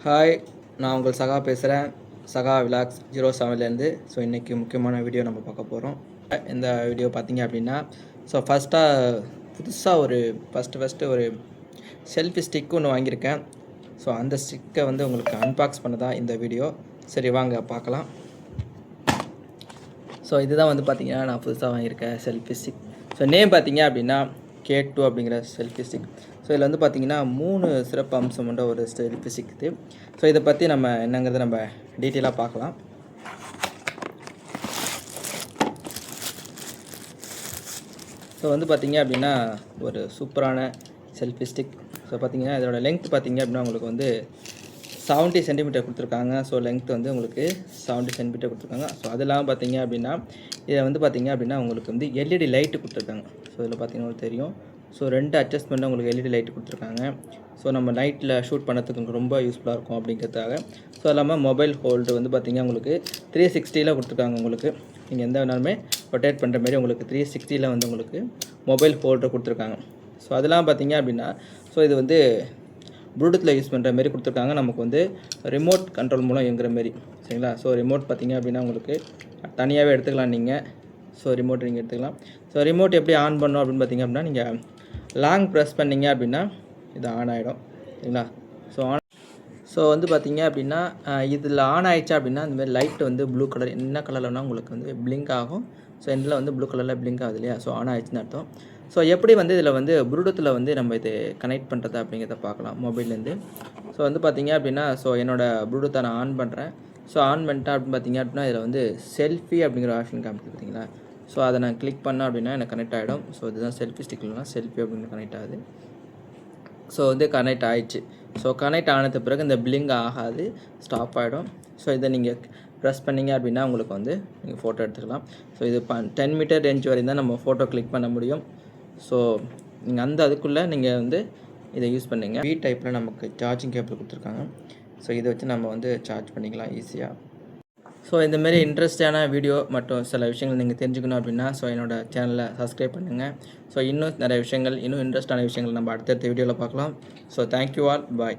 Hi, நான் உங்கள் சகா பேசுகிறேன். சகா விலாக்ஸ் 07லேருந்து. ஸோ இன்றைக்கி முக்கியமான வீடியோ நம்ம பார்க்க போகிறோம். இந்த வீடியோ பார்த்தீங்க அப்படின்னா, ஸோ புதுசாக ஒரு ஃபஸ்ட்டு ஒரு செல்ஃபி ஸ்டிக் ஒன்று வாங்கியிருக்கேன். ஸோ அந்த ஸ்டிக்கை வந்து உங்களுக்கு அன்பாக்ஸ் பண்ண தான் இந்த வீடியோ. சரி வாங்க பார்க்கலாம். ஸோ இதுதான் வந்து பார்த்திங்கன்னா நான் புதுசாக வாங்கியிருக்கேன் செல்ஃபி ஸ்டிக். ஸோ நேம் பார்த்தீங்க அப்படின்னா K2 அப்படிங்கிற செல்ஃபி ஸ்டிக். ஸோ இதில் வந்து பார்த்திங்கன்னா 3 சிறப்பு அம்சம் கொண்ட ஒரு செல்ஃபி ஸ்டிக் இது. ஸோ இதை பற்றி நம்ம என்னங்கிறத நம்ம டீட்டெயிலாக பார்க்கலாம். ஸோ வந்து பார்த்திங்க அப்படின்னா ஒரு சூப்பரான செல்ஃபி ஸ்டிக். ஸோ பார்த்திங்கன்னா இதோட லென்த் பார்த்திங்க அப்படின்னா உங்களுக்கு வந்து 70 சென்டிமீட்டர் கொடுத்துருக்காங்க. ஸோ லென்த் வந்து உங்களுக்கு 70 சென்டிமீட்டர் கொடுத்துருக்காங்க. ஸோ அது இல்லாமல் பார்த்தீங்க அப்படின்னா இதில் வந்து பார்த்திங்க அப்படின்னா உங்களுக்கு வந்து எல்இடி லைட்டு கொடுத்துருக்காங்க. ஸோ இதில் பார்த்தீங்கன்னா உங்களுக்கு தெரியும். ஸோ 2 அட்ஜஸ்ட்மெண்ட்டாக உங்களுக்கு எல்இடி லைட்டு கொடுத்துருக்காங்க. ஸோ நம்ம நைட்டில் ஷூட் பண்ணுறதுக்கு ரொம்ப யூஸ்ஃபுல்லாக இருக்கும் அப்படிங்கிறதுக்காக. ஸோ அது இல்லாமல் மொபைல் ஹோல்டு வந்து பார்த்திங்கன்னா உங்களுக்கு 360ல் கொடுத்துருக்காங்க. உங்களுக்கு நீங்கள் எந்த வேணாலுமே ரொட்டேட் பண்ணுற மாதிரி உங்களுக்கு 360ல் வந்து உங்களுக்கு மொபைல் ஹோல்டர் கொடுத்துருக்காங்க. ஸோ அதெல்லாம் பார்த்திங்க அப்படின்னா ஸோ இது வந்து ப்ளூடூத்தில் யூஸ் பண்ணுற மாரி கொடுத்துருக்காங்க. நமக்கு வந்து ரிமோட் கண்ட்ரோல் மூலம் இயங்குற மாரி, சரிங்களா? ஸோ ரிமோட் பார்த்திங்க அப்படின்னா உங்களுக்கு தனியாகவே எடுத்துக்கலாம் நீங்கள். ஸோ ரிமோட் நீங்கள் எடுத்துக்கலாம். ஸோ ரிமோட் எப்படி ஆன் பண்ணணும் அப்படின்னு பார்த்திங்க அப்படின்னா நீங்கள் லாங் ப்ரெஸ் பண்ணிங்க அப்படின்னா இது ஆன் ஆகிடும், சரிங்களா? ஸோ வந்து பார்த்திங்க அப்படின்னா இதில் ஆன் ஆகிடுச்சா அப்படின்னா இந்தமாதிரி லைட் வந்து ப்ளூ கலர் என்ன கலர்லனா உங்களுக்கு வந்து பிளிங்க் ஆகும். ஸோ இதில் வந்து ப்ளூ கலரில் பிளிங்க் ஆகுது இல்லையா? ஸோ ஆன் ஆகிடுச்சுன்னு அர்த்தம். ஸோ எப்படி வந்து இதில் வந்து ப்ளூடூத்தில் வந்து நம்ம இது கனெக்ட் பண்ணுறது அப்படிங்கிறத பார்க்கலாம் மொபைல்லேருந்து. ஸோ வந்து பார்த்திங்க அப்படின்னா ஸோ என்னோடய ப்ளூடூத்தை நான் ஆன் பண்ணுறேன். ஸோ ஆன் பண்ணிட்டேன் அப்படின்னு பார்த்திங்க அப்படின்னா இதில் வந்து செல்ஃபி அப்படிங்கிற ஆப்ஷன் காமிக்குது பார்த்தீங்களா? ஸோ அதை நான் கிளிக் பண்ணேன் அப்படின்னா எனக்கு கனெக்ட் ஆகிடும். ஸோ இதுதான் செல்ஃபி ஸ்டிக்லாம் செல்ஃபி அப்படின்னு கனெக்ட் ஆகுது. ஸோ வந்து கனெக்ட் ஆகிடுச்சு. ஸோ கனெக்ட் ஆனது பிறகு இந்த பிளிங்க் ஆகாது, ஸ்டாப் ஆகிடும். ஸோ இதை நீங்கள் ப்ரெஸ் பண்ணிங்க அப்படின்னா உங்களுக்கு வந்து நீங்கள் ஃபோட்டோ எடுத்துக்கலாம். ஸோ இது 10 மீட்டர் ரேஞ்ச் வரையும் தான் நம்ம ஃபோட்டோ கிளிக் பண்ண முடியும். ஸோ நீங்கள் அதுக்குள்ளே நீங்கள் வந்து இதை யூஸ் பண்ணுங்க. V டைப்பில் நமக்கு சார்ஜிங் கேபிள் கொடுத்துருக்காங்க. ஸோ இதை வச்சு நம்ம வந்து சார்ஜ் பண்ணிக்கலாம் ஈஸியாக. ஸோ இந்தமாரி இன்ட்ரெஸ்டான வீடியோ மற்றும் சில விஷயங்கள் நீங்கள் தெரிஞ்சுக்கணும் அப்படின்னா ஸோ என்னோடய சேனலை சப்ஸ்கிரைப் பண்ணுங்கள். ஸோ இன்னும் நிறைய விஷயங்கள், இன்னும் இன்ட்ரெஸ்டான விஷயங்கள் நம்ம அடுத்தடுத்த வீடியோவில் பார்க்கலாம். ஸோ தேங்க்யூ ஆல், பாய்.